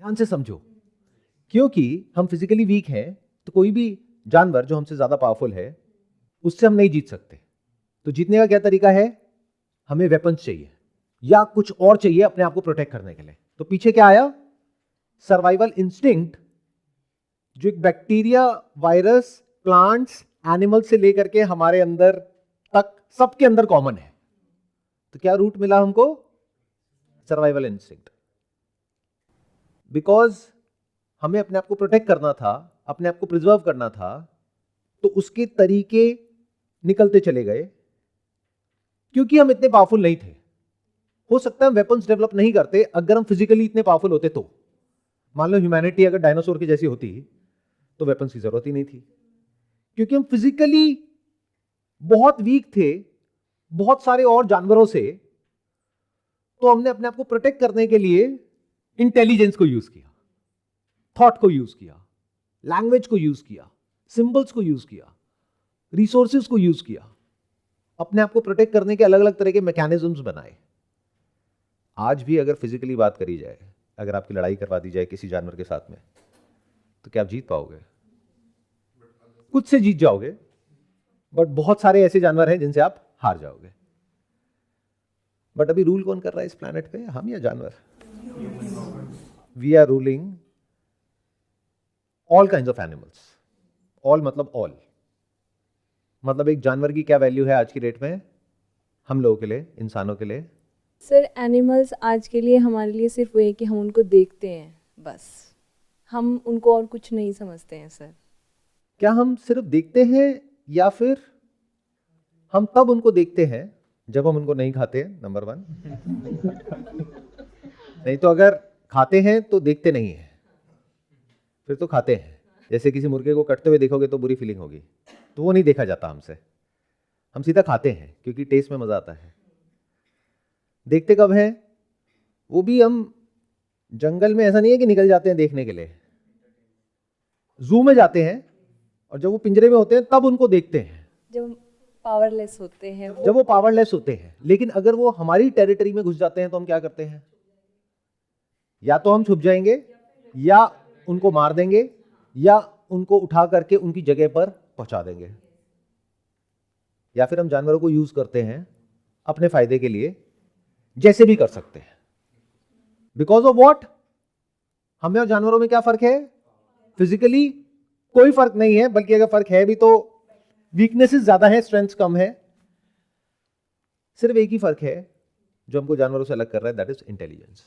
ध्यान से समझो, क्योंकि हम फिजिकली वीक हैं तो कोई भी जानवर जो हमसे ज्यादा पावरफुल है उससे हम नहीं जीत सकते। तो जीतने का क्या तरीका है? हमें वेपन्स चाहिए या कुछ और चाहिए अपने आप को प्रोटेक्ट करने के लिए। तो पीछे क्या आया? सर्वाइवल इंस्टिंक्ट, जो एक बैक्टीरिया, वायरस, प्लांट्स, एनिमल से लेकर के हमारे अंदर तक सबके अंदर कॉमन है। तो क्या रूट मिला हमको? Survival instinct. बिकॉज हमें अपने आप को प्रोटेक्ट करना था, अपने आप को प्रिजर्व करना था, तो उसके तरीके निकलते चले गए। क्योंकि हम इतने पावरफुल नहीं थे। हो सकता है हम वेपन्स डेवलप नहीं करते अगर हम फिजिकली इतने पावरफुल होते तो। मान लो ह्यूमैनिटी अगर डायनासोर की जैसी होती तो वेपन्स की जरूरत ही नहीं थी। क्योंकि हम फिजिकली बहुत वीक थे बहुत सारे और जानवरों से, तो हमने अपने आप को प्रोटेक्ट करने के लिए इंटेलिजेंस को यूज किया, थॉट को यूज किया, लैंग्वेज को यूज किया, सिंबल्स को यूज किया, रिसोर्सेज को यूज किया, अपने आप को प्रोटेक्ट करने के अलग अलग तरह के मैकेनिज्म्स बनाए। आज भी अगर फिजिकली बात करी जाए, अगर आपकी लड़ाई करवा दी जाए किसी जानवर के साथ में, तो क्या आप जीत पाओगे? कुछ से जीत जाओगे, बट बहुत सारे ऐसे जानवर हैं जिनसे आप हार जाओगे। बट अभी रूल कौन कर रहा है इस प्लैनेट पे, हम या जानवर? We are ruling all kinds of animals. All मतलब ऑल, मतलब एक जानवर की क्या वैल्यू है आज की डेट में हम लोगों के लिए, इंसानों के लिए? सर एनिमल्स आज के लिए हमारे लिए सिर्फ वो है कि हम उनको देखते हैं, बस हम उनको और कुछ नहीं समझते हैं। सर क्या हम सिर्फ देखते हैं या फिर हम तब उनको देखते हैं जब हम उनको नहीं खाते? नंबर 1। नहीं तो अगर खाते हैं तो देखते नहीं है, फिर तो खाते हैं। जैसे किसी मुर्गे को कटते हुए देखोगे तो बुरी फीलिंग होगी, तो वो नहीं देखा जाता हमसे, हम सीधा खाते हैं क्योंकि टेस्ट में मजा आता है। देखते कब हैं? वो भी हम जंगल में ऐसा नहीं है कि निकल जाते हैं देखने के लिए, जू में जाते हैं और जब वो पिंजरे में होते हैं तब उनको देखते हैं, जब पावरलेस होते हैं जब वो पावरलेस होते हैं। लेकिन अगर वो हमारी टेरिटरी में घुस जाते हैं तो हम क्या करते हैं? या तो हम छुप जाएंगे, या उनको मार देंगे, या उनको उठा करके उनकी जगह पर पहुंचा देंगे, या फिर हम जानवरों को यूज करते हैं अपने फायदे के लिए, जैसे भी कर सकते हैं। Because of what? हमें और जानवरों में क्या फर्क है? फिजिकली कोई फर्क नहीं है, बल्कि अगर फर्क है भी तो वीकनेसेस ज्यादा है, स्ट्रेंथ कम है। सिर्फ एक ही फर्क है जो हमको जानवरों से अलग कर रहा है, दैट इज इंटेलिजेंस।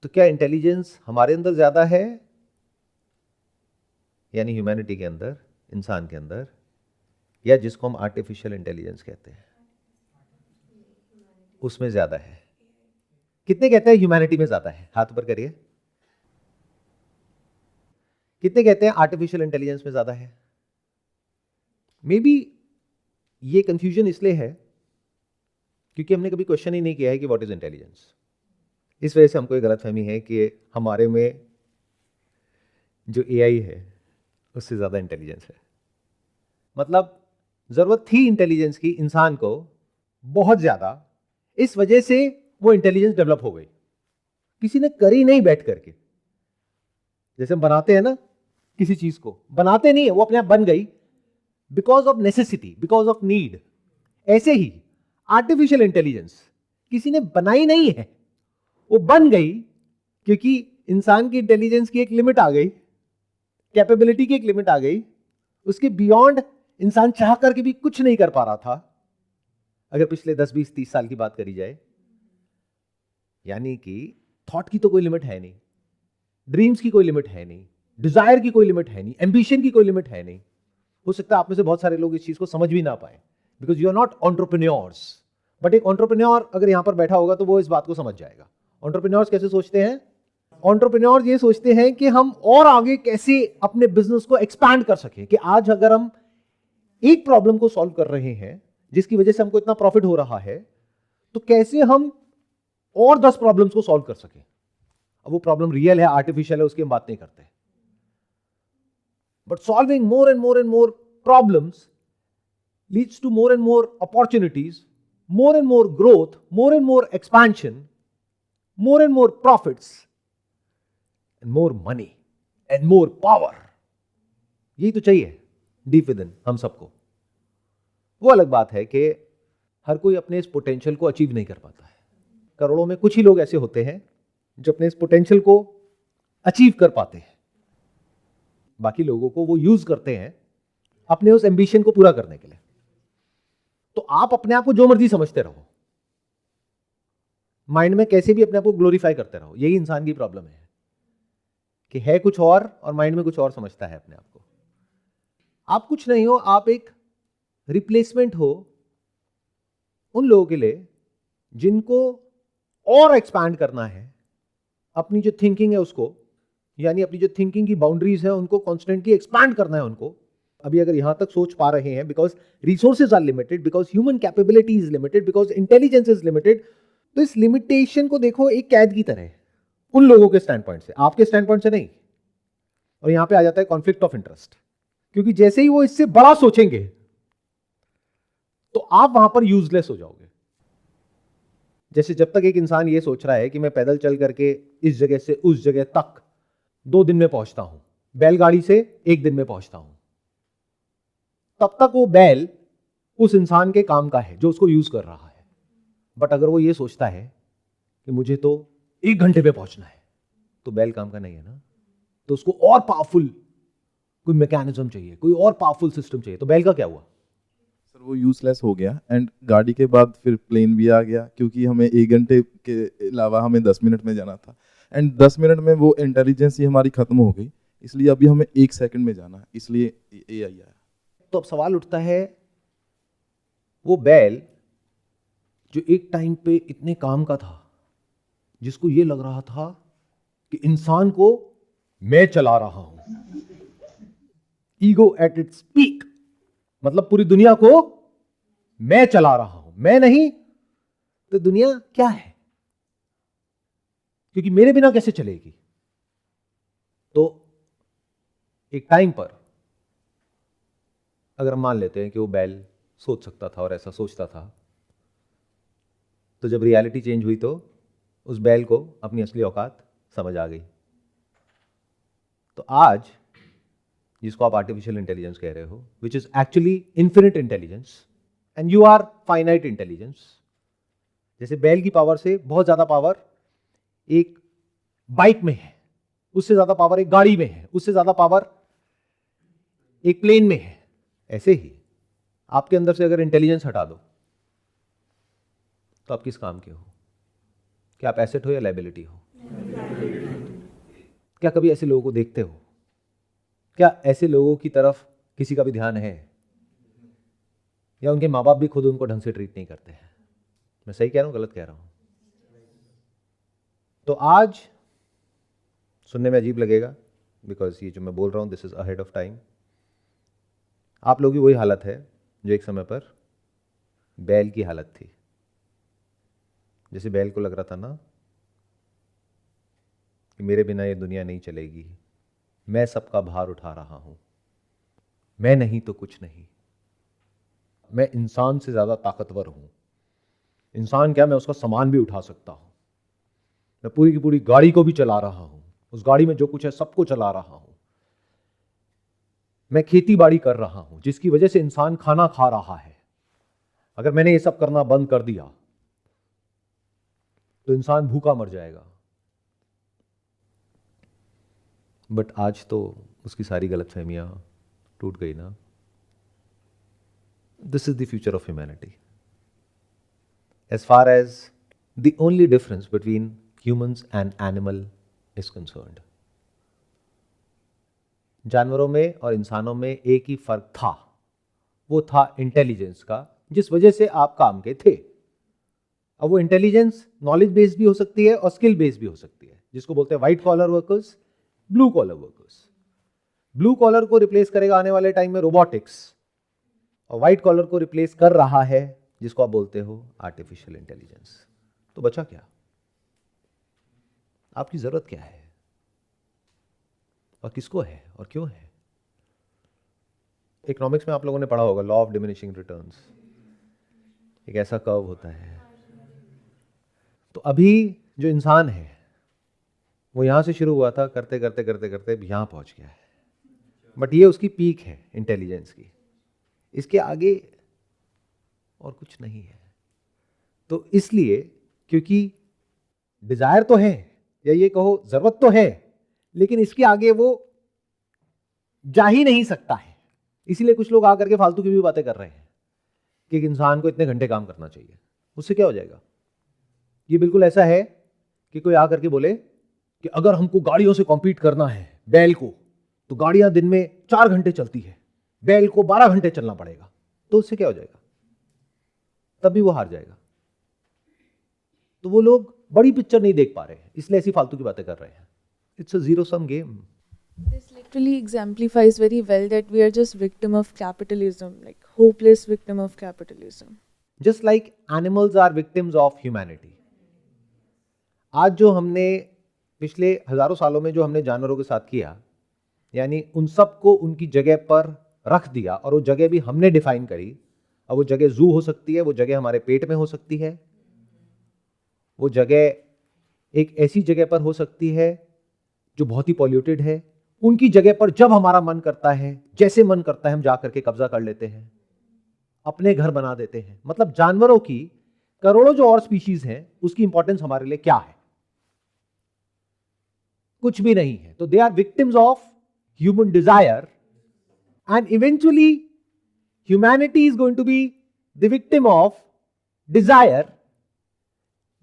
तो क्या इंटेलिजेंस हमारे अंदर ज्यादा है, यानी ह्यूमैनिटी के अंदर, इंसान के अंदर, या जिसको हम आर्टिफिशियल इंटेलिजेंस कहते हैं उसमें ज्यादा है? कितने कहते हैं ह्यूमैनिटी में ज्यादा है? हाथ ऊपर करिए। कितने कहते हैं आर्टिफिशियल इंटेलिजेंस में ज्यादा है? मे बी ये कंफ्यूजन इसलिए है क्योंकि हमने कभी क्वेश्चन ही नहीं किया है कि व्हाट इज इंटेलिजेंस। इस वजह से हमको ये गलतफहमी है कि हमारे में जो एआई है उससे ज्यादा इंटेलिजेंस है। मतलब जरूरत थी इंटेलिजेंस की इंसान को बहुत ज्यादा, इस वजह से वो इंटेलिजेंस डेवलप हो गई। किसी ने करी नहीं बैठ करके। जैसे हम बनाते हैं ना किसी चीज को, बनाते नहीं है, वो अपने आप बन गई because of necessity, because of need. ऐसे ही आर्टिफिशियल इंटेलिजेंस किसी ने बनाई नहीं है, वो बन गई क्योंकि इंसान की इंटेलिजेंस की एक लिमिट आ गई, कैपेबिलिटी की एक लिमिट आ गई, उसके बियॉन्ड इंसान चाह करके भी कुछ नहीं कर पा रहा था। अगर पिछले 10, 20, 30 साल की बात करी जाए, यानी कि थॉट की तो कोई लिमिट है नहीं, ड्रीम्स की कोई लिमिट है नहीं, डिजायर की कोई लिमिट है नहीं, एम्बिशन की कोई लिमिट है नहीं। हो सकता है आप में से बहुत सारे लोग इस चीज को समझ भी ना पाए because you are not entrepreneurs. But एक एंटरप्रेन्योर अगर यहां पर बैठा होगा तो वो इस बात को समझ जाएगा। एंटरप्रेन्योर्स कैसे सोचते हैं? एंटरप्रेन्योर्स ये सोचते हैं कि हम और आगे कैसे अपने बिजनेस को एक्सपैंड कर सकें, कि आज अगर हम एक प्रॉब्लम को सॉल्व कर रहे हैं जिसकी वजह से हमको इतना प्रॉफिट हो रहा है, तो कैसे हम और 10 प्रॉब्लम्स को सॉल्व कर सकें। अब वो प्रॉब्लम रियल है, आर्टिफिशियल है, उसकी हम बात नहीं करते। But solving more and more and more problems leads to more and more opportunities, more and more growth, more and more expansion, more and more profits and more money and more power, यही तो चाहिए deep with in हम सबको। वो अलग बात है कि हर कोई अपने इस पोटेंशियल को अचीव नहीं कर पाता है। करोड़ों में कुछ ही लोग ऐसे होते हैं जो अपने इस पोटेंशियल को अचीव कर पाते हैं, बाकी लोगों को वो यूज करते हैं अपने उस एम्बिशन को पूरा करने के लिए। तो आप अपने आप को जो मर्जी समझते रहो, माइंड में कैसे भी अपने आप को ग्लोरीफाई करते रहो, यही इंसान की प्रॉब्लम है कि है कुछ और माइंड में कुछ और समझता है अपने आप को। आप कुछ नहीं हो, आप एक रिप्लेसमेंट हो उन लोगों के लिए जिनको और एक्सपैंड करना है अपनी जो थिंकिंग है उसको, यानी अपनी जो थिंकिंग की बाउंड्रीज है उनको कॉन्स्टेंटली एक्सपैंड करना है उनको। अभी अगर यहां तक सोच पा रहे हैं because resources are limited, because human capability is limited, because intelligence is limited, तो इस लिमिटेशन को देखो एक कैद की तरह उन लोगों के स्टैंड पॉइंट से, आपके स्टैंड पॉइंट से नहीं। और यहां पे आ जाता है कॉन्फ्लिक्ट ऑफ इंटरेस्ट, क्योंकि जैसे ही वो इससे बड़ा सोचेंगे तो आप वहां पर यूजलेस हो जाओगे। जैसे जब तक एक इंसान ये सोच रहा है कि मैं पैदल चल करके इस जगह से उस जगह तक 2 दिन में पहुंचता हूं, बैलगाड़ी से 1 दिन में पहुंचता हूं, तब तक वो बैल उस इंसान के काम का है जो उसको यूज कर रहा है। बट अगर वो ये सोचता है कि मुझे तो 1 घंटे में पहुंचना है, तो बैल काम का नहीं है ना, तो उसको और पावरफुल कोई मैकेनिज्म चाहिए, कोई और पावरफुल सिस्टम चाहिए। तो बैल का क्या हुआ? सर वो यूजलेस हो गया। एंड गाड़ी के बाद फिर प्लेन भी आ गया, क्योंकि हमें 1 घंटे के अलावा हमें 10 मिनट में जाना था, एंड 10 मिनट में वो इंटेलिजेंस ही हमारी खत्म हो गई, इसलिए अभी हमें 1 सेकंड में जाना है, इसलिए AI आया। तो अब सवाल उठता है, वो बैल जो एक टाइम पे इतने काम का था, जिसको ये लग रहा था कि इंसान को मैं चला रहा हूं, ईगो एट इट्स पीक, मतलब पूरी दुनिया को मैं चला रहा हूं, मैं नहीं तो दुनिया क्या है, क्योंकि मेरे बिना कैसे चलेगी। तो एक टाइम पर अगर हम मान लेते हैं कि वो बैल सोच सकता था और ऐसा सोचता था, तो जब रियलिटी चेंज हुई तो उस बैल को अपनी असली औकात समझ आ गई। तो आज जिसको आप आर्टिफिशियल इंटेलिजेंस कह रहे हो, which is actually infinite intelligence and you are finite intelligence. जैसे बैल की पावर से बहुत ज्यादा पावर एक बाइक में है, उससे ज्यादा पावर एक गाड़ी में है, उससे ज्यादा पावर एक प्लेन में है, ऐसे ही आपके अंदर से अगर इंटेलिजेंस हटा दो तो आप किस काम के हो? क्या आप एसेट हो या लायबिलिटी हो? क्या कभी ऐसे लोगों को देखते हो? क्या ऐसे लोगों की तरफ किसी का भी ध्यान है? या उनके माँ बाप भी खुद उनको ढंग से ट्रीट नहीं करते हैं? मैं सही कह रहा हूं, गलत कह रहा हूं? तो आज सुनने में अजीब लगेगा, बिकॉज ये जो मैं बोल रहा हूं this is ahead of time. आप लोगों की वही हालत है जो एक समय पर बैल की हालत थी। जैसे बैल को लग रहा था ना कि मेरे बिना ये दुनिया नहीं चलेगी, मैं सबका भार उठा रहा हूं, मैं नहीं तो कुछ नहीं, मैं इंसान से ज्यादा ताकतवर हूं, इंसान क्या मैं उसका सामान भी उठा सकता हूं, मैं पूरी की पूरी गाड़ी को भी चला रहा हूं, उस गाड़ी में जो कुछ है सबको चला रहा हूं, मैं खेती बाड़ी कर रहा हूं जिसकी वजह से इंसान खाना खा रहा है। अगर मैंने ये सब करना बंद कर दिया तो इंसान भूखा मर जाएगा। बट आज तो उसकी सारी गलतफहमियां टूट गई ना। This is the future of humanity. As far as the only difference between humans and animal is concerned, जानवरों में और इंसानों में एक ही फर्क था, वो था इंटेलिजेंस का, जिस वजह से आप काम के थे। अब वो इंटेलिजेंस नॉलेज बेस्ड भी हो सकती है और स्किल बेस्ड भी हो सकती है, जिसको बोलते हैं white collar workers, blue collar workers. Blue collar को रिप्लेस करेगा आने वाले टाइम में रोबोटिक्स, और व्हाइट कॉलर को रिप्लेस कर रहा है जिसको आप बोलते हो आर्टिफिशियल इंटेलिजेंस। तो बचा क्या? आपकी जरूरत क्या है और किसको है और क्यों है? इकोनॉमिक्स में आप लोगों ने पढ़ा होगा लॉ ऑफ डिमिनिशिंग रिटर्न्स, एक ऐसा कर्व होता है। तो अभी जो इंसान है वो यहाँ से शुरू हुआ था, करते करते करते करते अब यहाँ पहुँच गया है। बट ये उसकी पीक है इंटेलिजेंस की, इसके आगे और कुछ नहीं है। तो इसलिए, क्योंकि डिजायर तो है, या ये कहो जरूरत तो है, लेकिन इसके आगे वो जा ही नहीं सकता है। इसीलिए कुछ लोग आकर के फालतू की भी बातें कर रहे हैं कि एक इंसान को इतने घंटे काम करना चाहिए। उससे क्या हो जाएगा? ये बिल्कुल ऐसा है कि कोई आकर के बोले कि अगर हमको गाड़ियों से कॉम्पीट करना है बैल को, तो गाड़ियां दिन में 4 घंटे चलती है, बैल को 12 घंटे चलना पड़ेगा। तो उससे क्या हो जाएगा? तब भी वो हार जाएगा। तो वो लोग बड़ी पिक्चर नहीं देख पा रहे हैं, इसलिए ऐसी फालतू की बातें कर रहे हैं। It's a zero sum game. This literally exemplifies very well that we are just victim of capitalism, like hopeless victim of capitalism. Just like animals are victims of humanity. आज जो हमने पिछले हजारों सालों में जो हमने जानवरों के साथ किया, यानी उन सब को उनकी जगह पर रख दिया, और वो जगह भी हमने डिफाइन करी। अब वो जगह जू हो सकती है, वो जगह हमारे पेट में हो सकती है, वो जगह एक ऐसी जगह पर हो सकती है जो बहुत ही पॉल्यूटेड है। उनकी जगह पर जब हमारा मन करता है, जैसे मन करता है, हम जाकर के कब्जा कर लेते हैं, अपने घर बना देते हैं। मतलब जानवरों की करोड़ों जो और स्पीशीज हैं, उसकी इंपॉर्टेंस हमारे लिए क्या है? कुछ भी नहीं है। तो they are victims of human desire, and eventually humanity is going to be the victim of desire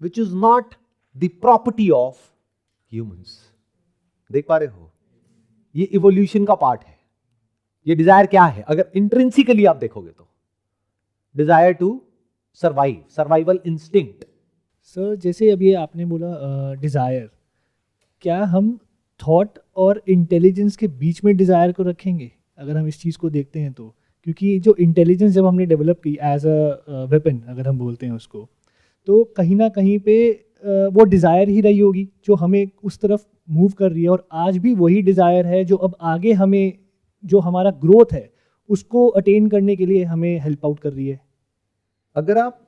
which is not the property of humans. देख पा रहे हो? ये इवोल्यूशन का पार्ट है। ये डिजायर क्या है? अगर इंट्रिंसिकली आप देखोगे तो desire to survive, survival instinct. Sir जैसे अभी आपने बोला डिज़ायर, क्या हम थॉट और इंटेलिजेंस के बीच में डिज़ायर को रखेंगे अगर हम इस चीज़ को देखते हैं तो? क्योंकि जो इंटेलिजेंस जब हमने डेवलप की एज अ वेपन, अगर हम बोलते हैं उसको, तो कहीं ना कहीं पे वो डिज़ायर ही रही होगी जो हमें उस तरफ मूव कर रही है, और आज भी वही डिज़ायर है जो अब आगे हमें, जो हमारा ग्रोथ है उसको अटेन करने के लिए हमें हेल्प आउट कर रही है। अगर आप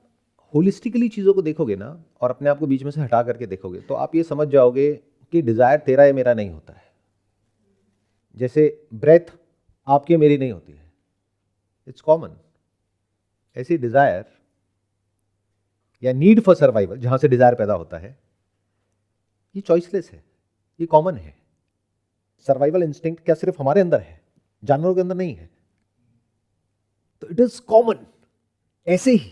होलिस्टिकली चीजों को देखोगे ना, और अपने आप को बीच में से हटा करके देखोगे, तो आप ये समझ जाओगे कि डिजायर तेरा या मेरा नहीं होता है। जैसे ब्रेथ आपकी या मेरी नहीं होती है, इट्स कॉमन। ऐसी डिजायर या नीड फॉर सर्वाइवल, जहां से डिजायर पैदा होता है, ये चॉइसलेस है, ये कॉमन है। सर्वाइवल इंस्टिंक्ट क्या सिर्फ हमारे अंदर है, जानवरों के अंदर नहीं है? तो इट इज कॉमन। ऐसे ही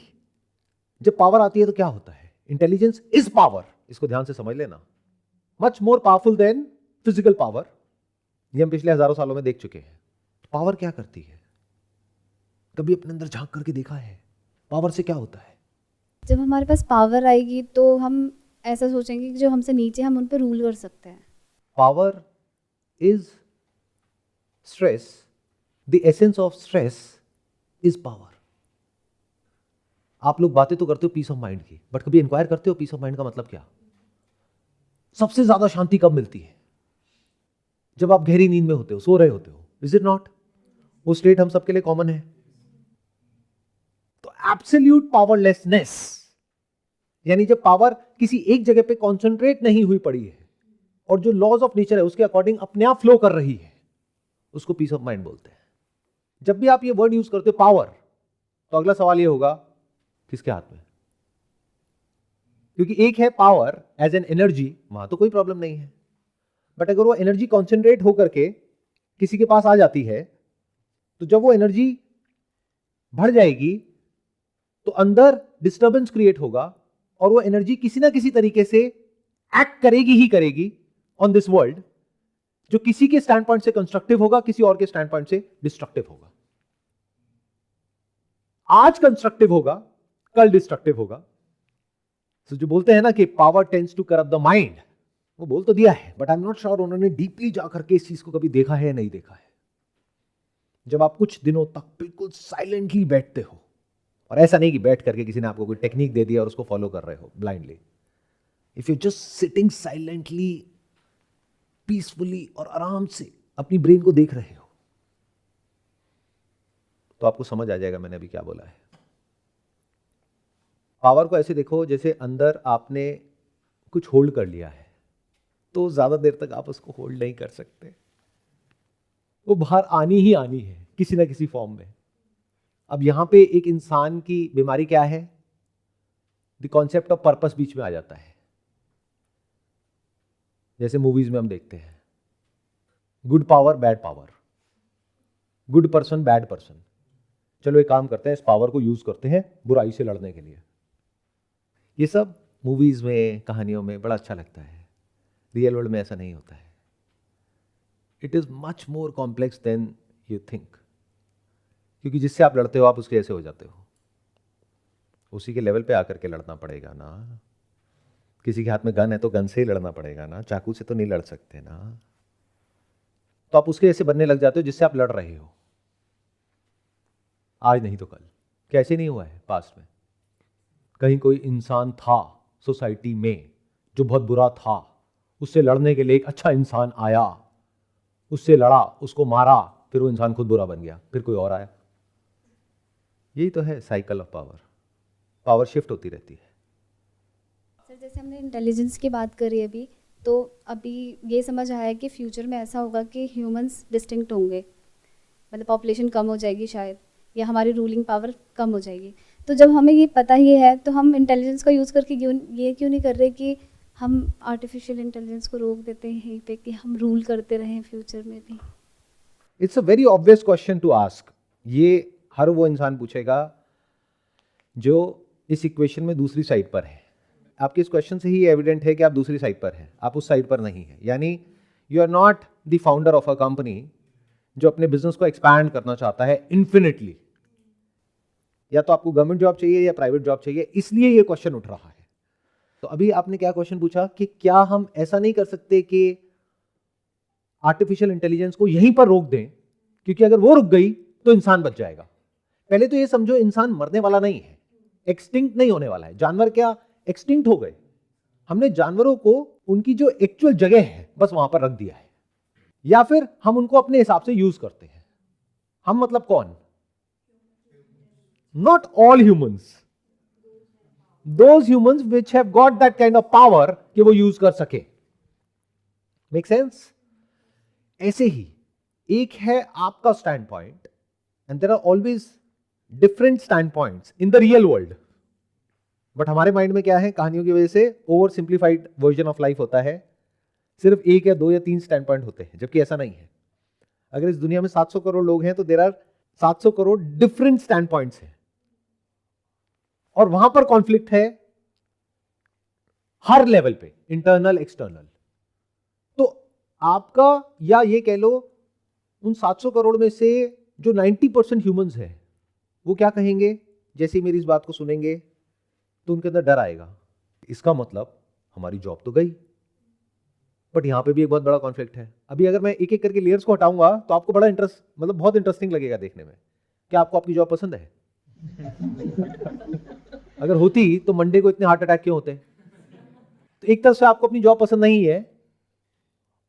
जब पावर आती है तो क्या होता है? इंटेलिजेंस इज पावर, इसको ध्यान से समझ लेना। Much more powerful than physical power. ये हम पिछले हजारों सालों में देख चुके हैं। पावर क्या करती है? कभी अपने अंदर झांक करके देखा है? पावर से क्या होता है? जब हमारे पास पावर आएगी तो हम ऐसा सोचेंगे कि जो हमसे नीचे, हम उन पर रूल कर सकते हैं। Power is stress, the essence of stress is power. आप लोग बातें तो करते हो पीस ऑफ माइंड की, बट कभी इंक्वायर करते हो पीस ऑफ माइंड का मतलब क्या? सबसे ज्यादा शांति कब मिलती है? जब आप गहरी नींद में होते हो, सो रहे होते हो, इज इट नॉट? वो स्टेट हम सबके लिए कॉमन है। तो एब्सोल्यूट पावरलेसनेस, यानी जब पावर किसी एक जगह पे कॉन्सेंट्रेट नहीं हुई पड़ी है, और जो लॉज ऑफ नेचर है उसके अकॉर्डिंग अपने आप फ्लो कर रही है, उसको पीस ऑफ माइंड बोलते हैं। जब भी आप ये वर्ड यूज करते हो पावर, तो अगला सवाल ये होगा किसके हाथ में? क्योंकि एक है पावर एज एन एनर्जी, वहां तो कोई प्रॉब्लम नहीं है। बट अगर वो एनर्जी कॉन्सेंट्रेट होकर के किसी के पास आ जाती है, तो जब वो एनर्जी बढ़ जाएगी तो अंदर डिस्टर्बेंस क्रिएट होगा, और वो एनर्जी किसी ना किसी तरीके से एक्ट करेगी ही करेगी ऑन दिस वर्ल्ड, जो किसी के स्टैंड पॉइंट से कंस्ट्रक्टिव होगा, किसी और के स्टैंड पॉइंट से डिस्ट्रक्टिव होगा। आज कंस्ट्रक्टिव होगा, कल डिस्ट्रक्टिव होगा। तो जो बोलते हैं ना कि power tends to corrupt the mind, वो बोल तो दिया है, but I am not sure उन्होंने डीपली जाकर के इस चीज को कभी देखा है या नहीं देखा है। जब आप कुछ दिनों तक बिल्कुल साइलेंटली बैठते हो, और ऐसा नहीं कि बैठ करके किसी ने आपको कोई टेक्निक दे दिया और उसको फॉलो कर रहे हो blindly, if you just sitting silently, peacefully और आराम से अपनी ब्रेन को देख रहे हो, तो आपको समझ आ जाएगा मैंने अभी क्या बोला है। पावर को ऐसे देखो जैसे अंदर आपने कुछ होल्ड कर लिया है, तो ज़्यादा देर तक आप उसको होल्ड नहीं कर सकते। वो बाहर आनी ही आनी है किसी ना किसी फॉर्म में। अब यहां पे एक इंसान की बीमारी क्या है? द कॉन्सेप्ट ऑफ पर्पस बीच में आ जाता है। जैसे मूवीज में हम देखते हैं, good power bad power, good person bad person. चलो एक काम करते हैं, इस पावर को यूज करते हैं बुराई से लड़ने के लिए। ये सब मूवीज में, कहानियों में बड़ा अच्छा लगता है। रियल वर्ल्ड में ऐसा नहीं होता है। It is much more complex than you think. क्योंकि जिससे आप लड़ते हो आप उसके ऐसे हो जाते हो। उसी के लेवल पे आकर के लड़ना पड़ेगा ना। किसी के हाथ में गन है तो गन से ही लड़ना पड़ेगा ना, चाकू से तो नहीं लड़ सकते ना। तो आप उसके ऐसे बनने लग जाते हो जिससे आप लड़ रहे हो। आज नहीं तो कल। कैसे नहीं हुआ है पास्ट में? कहीं कोई इंसान था सोसाइटी में जो बहुत बुरा था, उससे लड़ने के लिए एक अच्छा इंसान आया, उससे लड़ा, उसको मारा, फिर वो इंसान खुद बुरा बन गया, फिर कोई और आया। यही तो है cycle of power. Power shift होती रहती है। सर जैसे हमने इंटेलिजेंस की बात करी अभी, तो अभी ये समझ आया कि फ्यूचर में ऐसा होगा कि ह्यूमंस डिस्टिंक्ट होंगे, मतलब पॉपुलेशन कम हो जाएगी शायद, या हमारी रूलिंग पावर कम हो जाएगी। तो जब हमें ये पता ही है तो हम इंटेलिजेंस का यूज़ करके क्यों नहीं कर रहे कि हम आर्टिफिशियल इंटेलिजेंस को रोक देते हैं यहीं पे, कि हम रूल करते रहें फ्यूचर में भी। It's a very obvious question to ask. ये हर वो इंसान पूछेगा जो इस इक्वेशन में दूसरी साइड पर है। आपके इस क्वेश्चन से ही एविडेंट है कि आप दूसरी साइड पर हैं, आप उस साइड पर नहीं है। यानी you are not the founder of a company जो अपने बिजनेस को एक्सपैंड करना चाहता है इन्फिनिटली। या तो आपको गवर्नमेंट जॉब चाहिए या प्राइवेट जॉब चाहिए, इसलिए ये क्वेश्चन उठ रहा है। तो अभी आपने क्या क्वेश्चन पूछा कि क्या हम ऐसा नहीं कर सकते कि आर्टिफिशियल इंटेलिजेंस को यहीं पर रोक दें, क्योंकि अगर वो रुक गई तो इंसान बच जाएगा। पहले तो ये समझो, इंसान मरने वाला नहीं है, एक्सटिंक्ट नहीं होने वाला है। जानवर क्या एक्सटिंक्ट हो गए? हमने जानवरों को उनकी जो एक्चुअल जगह है बस वहां पर रख दिया है, या फिर हम उनको अपने हिसाब से यूज करते हैं। हम मतलब कौन? Not all humans, those humans which have got that kind of power कि वो यूज कर सके। Make sense? ऐसे ही एक है आपका stand point, and there are always different stand points in the real world. But हमारे माइंड में क्या है, कहानियों की वजह से over simplified version of life होता है। सिर्फ एक या दो या तीन स्टैंड पॉइंट होते हैं, जबकि ऐसा नहीं है। अगर इस दुनिया में 700 करोड़ लोग हैं तो there are 700 crore different stand points हैं, और वहां पर कॉन्फ्लिक्ट है हर लेवल पे, इंटरनल एक्सटर्नल। तो आपका, या ये कह लो उन 700 करोड़ में से जो 90% ह्यूमंस है, वो क्या कहेंगे जैसे ही मेरी इस बात को सुनेंगे? तो उनके अंदर डर आएगा। इसका मतलब हमारी जॉब तो गई। बट यहां पे भी एक बहुत बड़ा कॉन्फ्लिक्ट है। अभी अगर मैं एक एक करके लेयर्स को हटाऊंगा तो आपको बड़ा इंटरेस्ट, मतलब बहुत इंटरेस्टिंग लगेगा देखने में। क्या आपको आपकी जॉब पसंद है? अगर होती तो मंडे को इतने हार्ट अटैक क्यों होते? तो एक तरफ से आपको अपनी जॉब पसंद नहीं है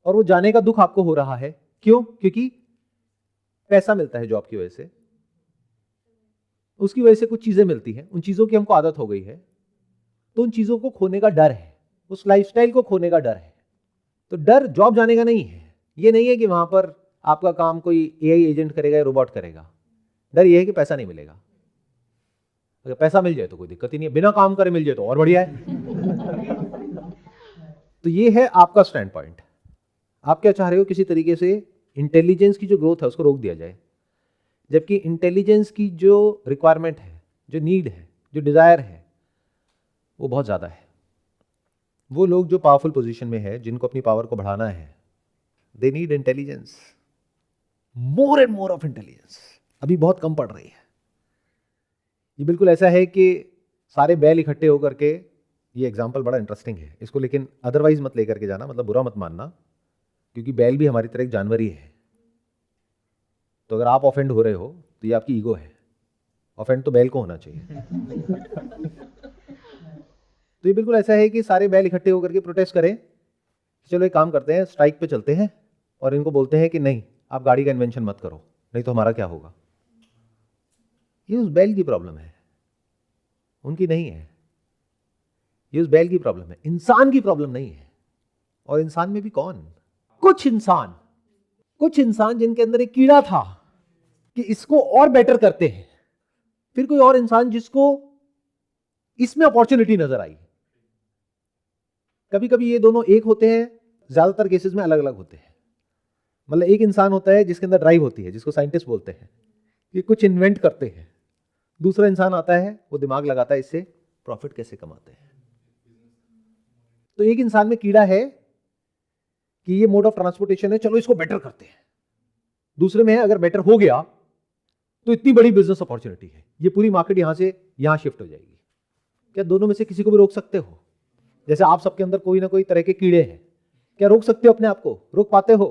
और वो जाने का दुख आपको हो रहा है। क्यों? क्योंकि पैसा मिलता है जॉब की वजह से, उसकी वजह से कुछ चीजें मिलती हैं, उन चीजों की हमको आदत हो गई है, तो उन चीजों को खोने का डर है, उस लाइफस्टाइल को खोने का डर है। तो डर जॉब जाने का नहीं है। ये नहीं है कि वहां पर आपका काम कोई एआई एजेंट करेगा या रोबोट करेगा। डर ये है कि पैसा नहीं मिलेगा। अगर पैसा मिल जाए तो कोई दिक्कत ही नहीं है, बिना काम करे मिल जाए तो और बढ़िया है। तो ये है आपका स्टैंड पॉइंट। आप क्या चाह रहे हो? किसी तरीके से इंटेलिजेंस की जो ग्रोथ है उसको रोक दिया जाए, जबकि इंटेलिजेंस की जो रिक्वायरमेंट है, जो नीड है, जो डिजायर है, वो बहुत ज्यादा है। वो लोग जो पावरफुल पोजीशन में है, जिनको अपनी पावर को बढ़ाना है, they need intelligence, more and more of intelligence. अभी बहुत कम पड़ रही है। ये बिल्कुल ऐसा है कि सारे बैल इकट्ठे होकर के, ये एग्जाम्पल बड़ा इंटरेस्टिंग है इसको, लेकिन अदरवाइज मत लेकर के जाना, मतलब बुरा मत मानना, क्योंकि बैल भी हमारी तरह एक जानवर ही है। तो अगर आप ऑफेंड हो रहे हो तो ये आपकी ईगो है। ऑफेंड तो बैल को होना चाहिए। तो ये बिल्कुल ऐसा है कि सारे बैल इकट्ठे होकर के प्रोटेस्ट करें, चलो एक काम करते हैं, स्ट्राइक पे चलते हैं और इनको बोलते हैं कि नहीं, आप गाड़ी का इन्वेंशन मत करो, नहीं तो हमारा क्या होगा। ये उस बैल की प्रॉब्लम है, उनकी नहीं है। ये उस बैल की प्रॉब्लम है, इंसान की प्रॉब्लम नहीं है। और इंसान में भी कौन? कुछ इंसान जिनके अंदर एक कीड़ा था कि इसको और बेटर करते हैं, फिर कोई और इंसान जिसको इसमें अपॉर्चुनिटी नजर आई। कभी कभी ये दोनों एक होते हैं, ज्यादातर केसेस में अलग अलग होते हैं। मतलब एक इंसान होता है जिसके अंदर ड्राइव होती है, जिसको साइंटिस्ट बोलते हैं, कि कुछ इन्वेंट करते हैं। दूसरा इंसान आता है, वो दिमाग लगाता है इससे प्रॉफिट कैसे कमाते हैं। तो एक इंसान में कीड़ा है कि ये मोड ऑफ ट्रांसपोर्टेशन है, चलो इसको बेटर करते हैं। दूसरे में है अगर बेटर हो गया तो इतनी बड़ी बिजनेस अपॉर्चुनिटी है, ये पूरी मार्केट यहां से यहां शिफ्ट हो जाएगी। क्या दोनों में से किसी को भी रोक सकते हो? जैसे आप सबके अंदर कोई ना कोई तरह के कीड़े हैं, क्या रोक सकते हो अपने आप को? रोक पाते हो?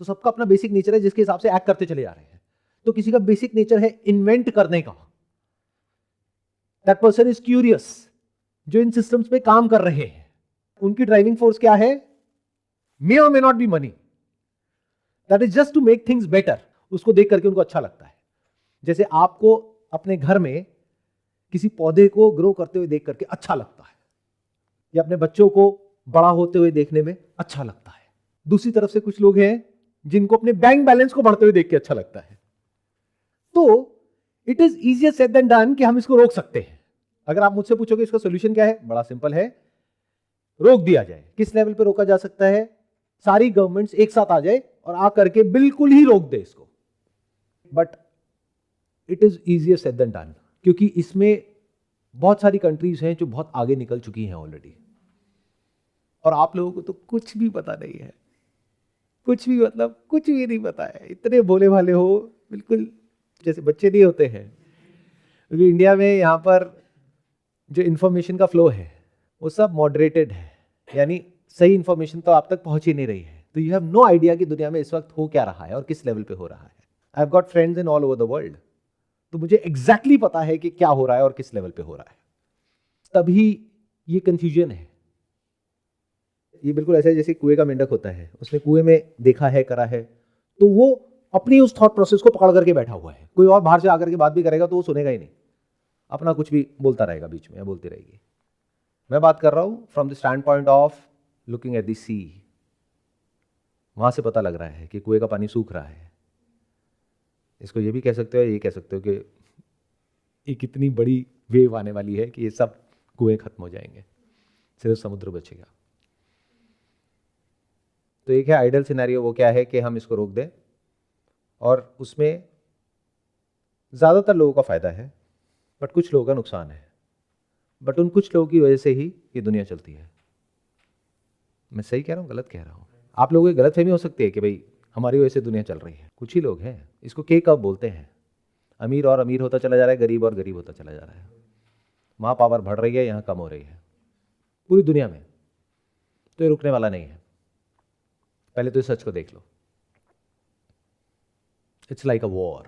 तो सबका अपना बेसिक नेचर है जिसके हिसाब से एक्ट करते चले जा रहे हैं। तो किसी का बेसिक नेचर है इन्वेंट करने का, दैट पर्सन इज क्यूरियस। जो इन सिस्टम्स पे काम कर रहे हैं उनकी ड्राइविंग फोर्स क्या है? मे और may not be money, that is just to make things better. उसको देख करके उनको अच्छा लगता है। जैसे आपको अपने घर में किसी पौधे को ग्रो करते हुए देख करके अच्छा लगता है, या अपने बच्चों को बड़ा होते हुए देखने में अच्छा लगता है। दूसरी तरफ से कुछ लोग हैं जिनको अपने बैंक बैलेंस को बढ़ते हुए देख के अच्छा लगता है। तो it is easier said than done कि हम इसको रोक सकते हैं। अगर आप मुझसे पूछोगे इसका सोल्यूशन क्या है, बड़ा सिंपल है, रोक दिया जाए। किस लेवल पे रोका जा सकता है? सारी गवर्नमेंट्स एक साथ आ जाए और आ करके बिल्कुल ही रोक दे इसको। But it is easier said than done, क्योंकि इसमें बहुत सारी कंट्रीज हैं जो बहुत आगे निकल चुकी हैं ऑलरेडी, और आप लोगों को तो कुछ भी पता नहीं है। कुछ भी मतलब कुछ भी नहीं पता है। इतने भोले भाले हो, बिल्कुल जैसे बच्चे नहीं होते हैं। क्योंकि इंडिया में यहाँ पर जो इंफॉर्मेशन का फ्लो है वो सब मॉडरेटेड है, यानी सही इंफॉर्मेशन तो आप तक पहुंच ही नहीं रही है। तो यू हैव नो आइडिया कि दुनिया में इस वक्त हो क्या रहा है और किस लेवल पे हो रहा है। I have got friends in all over the world, तो मुझे एग्जैक्टली पता है कि क्या हो रहा है और किस लेवल पे हो रहा है। तभी ये कंफ्यूजन है। ये बिल्कुल ऐसा है जैसे कुएं का मेंढक होता है, उसने कुएं में देखा है, करा है, तो वो अपनी उस थॉट प्रोसेस को पकड़ करके बैठा हुआ है। कोई और बाहर से आकर के बात भी करेगा तो वो सुनेगा ही नहीं, अपना कुछ भी बोलता रहेगा बीच में, या बोलती रहेगी। मैं बात कर रहा हूं from the standpoint of looking at the sea. वहां से पता लग रहा है कि कुएं का पानी सूख रहा है। इसको ये भी कह सकते हो, ये कह सकते हो कि एक इतनी बड़ी वेव आने वाली है कि ये सब कुएं खत्म हो जाएंगे, सिर्फ समुद्र बचेगा। तो एक है आइडियल सिनेरियो, वो क्या है कि हम इसको रोक दें, और उसमें ज़्यादातर लोगों का फायदा है, बट कुछ लोगों का नुकसान है। बट उन कुछ लोगों की वजह से ही ये दुनिया चलती है। मैं सही कह रहा हूँ, गलत कह रहा हूँ? आप लोगों की गलतफहमी हो सकती है कि भाई हमारी वजह से दुनिया चल रही है। कुछ ही लोग हैं। इसको के कब बोलते हैं। अमीर और अमीर होता चला जा रहा है, गरीब और गरीब होता चला जा रहा है। वहाँ पावर बढ़ रही है, यहाँ कम हो रही है, पूरी दुनिया में। तो ये रुकने वाला नहीं है। पहले तो इस सच को देख लो, इट्स लाइक अ वॉर।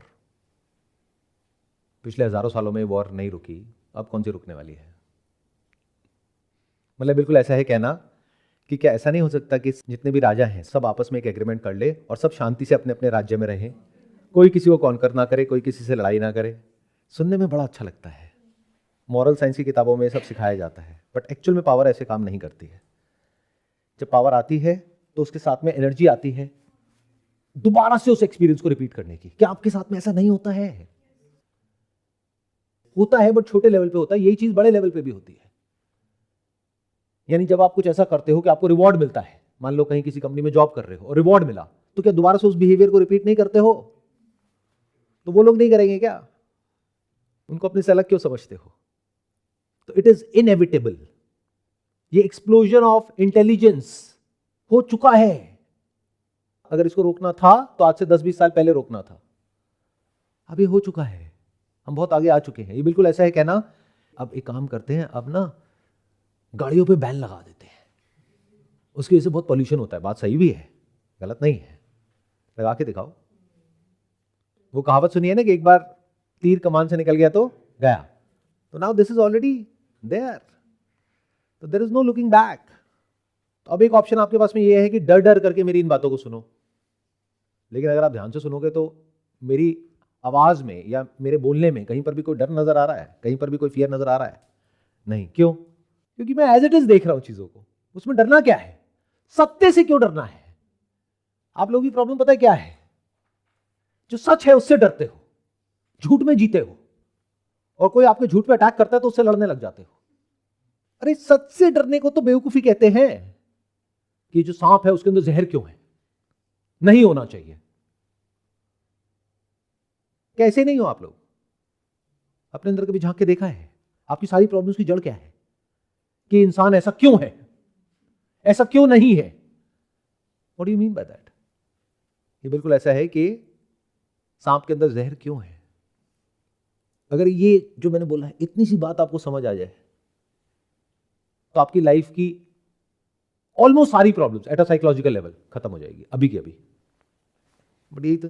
पिछले हजारों सालों में वॉर नहीं रुकी, अब कौन सी रुकने वाली है? मतलब बिल्कुल ऐसा है कहना कि क्या ऐसा नहीं हो सकता कि जितने भी राजा हैं सब आपस में एक एग्रीमेंट कर ले और सब शांति से अपने अपने राज्य में रहें, कोई किसी को कॉन्कर ना करे, कोई किसी से लड़ाई ना करे। सुनने में बड़ा अच्छा लगता है, मॉरल साइंस की किताबों में सब सिखाया जाता है, बट एक्चुअल में पावर ऐसे काम नहीं करती है। जब पावर आती है तो उसके साथ में एनर्जी आती है दोबारा से उस एक्सपीरियंस को रिपीट करने की। क्या आपके साथ में ऐसा नहीं होता है? होता है, बट छोटे लेवल पे होता है। यही चीज बड़े लेवल पे भी होती है। यानी जब आप कुछ ऐसा करते हो कि आपको रिवॉर्ड मिलता है, मान लो कहीं किसी कंपनी में जॉब कर रहे हो और रिवॉर्ड मिला, तो क्या दोबारा से उस बिहेवियर को रिपीट नहीं करते हो? तो वो लोग नहीं करेंगे क्या? उनको अपने से अलग क्यों समझते हो? तो इट इज इनएविटेबल। ये एक्सप्लोजन ऑफ इंटेलिजेंस हो चुका है। अगर इसको रोकना था तो आज से 10-20 साल पहले रोकना था। अब ये हो चुका है, हम बहुत आगे आ चुके हैं। ये बिल्कुल ऐसा है कहना, अब एक काम करते हैं, अब ना गाड़ियों पे बैन लगा देते हैं, उसकी वजह से बहुत पॉल्यूशन होता है। बात सही भी है, गलत नहीं है, लगा के दिखाओ। वो कहावत सुनी है ना कि एक बार तीर कमान से निकल गया तो गया। तो now this is already there, तो there is no looking back. तो अब एक ऑप्शन आपके पास में ये है कि डर डर करके मेरी इन बातों को सुनो, लेकिन अगर आप ध्यान से सुनोगे तो मेरी आवाज में या मेरे बोलने में कहीं पर भी कोई डर नजर आ रहा है? कहीं पर भी कोई फियर नजर आ रहा है? नहीं। क्यों? क्योंकि मैं एज इट इज देख रहा हूं चीजों को। उसमें डरना क्या है? सत्य से क्यों डरना है? आप लोगों की प्रॉब्लम पता है क्या है? जो सच है उससे डरते हो, झूठ में जीते हो, और कोई आपके झूठ पे अटैक करता है तो उससे लड़ने लग जाते हो। अरे सच से डरने को तो बेवकूफी कहते हैं कि जो सांप है उसके अंदर जहर क्यों है, नहीं होना चाहिए। कैसे नहीं हो आप लोग? अपने अंदर कभी झांक के देखा है? आपकी सारी प्रॉब्लम्स की जड़ क्या है? कि इंसान ऐसा क्यों है, ऐसा क्यों नहीं है? What do you mean by that? ये बिल्कुल ऐसा है कि सांप के अंदर जहर क्यों है। अगर ये जो मैंने बोला है इतनी सी बात आपको समझ आ जाए तो आपकी लाइफ की ऑलमोस्ट सारी problems at a psychological level खत्म हो जाएगी अभी की अभी। बट यही तो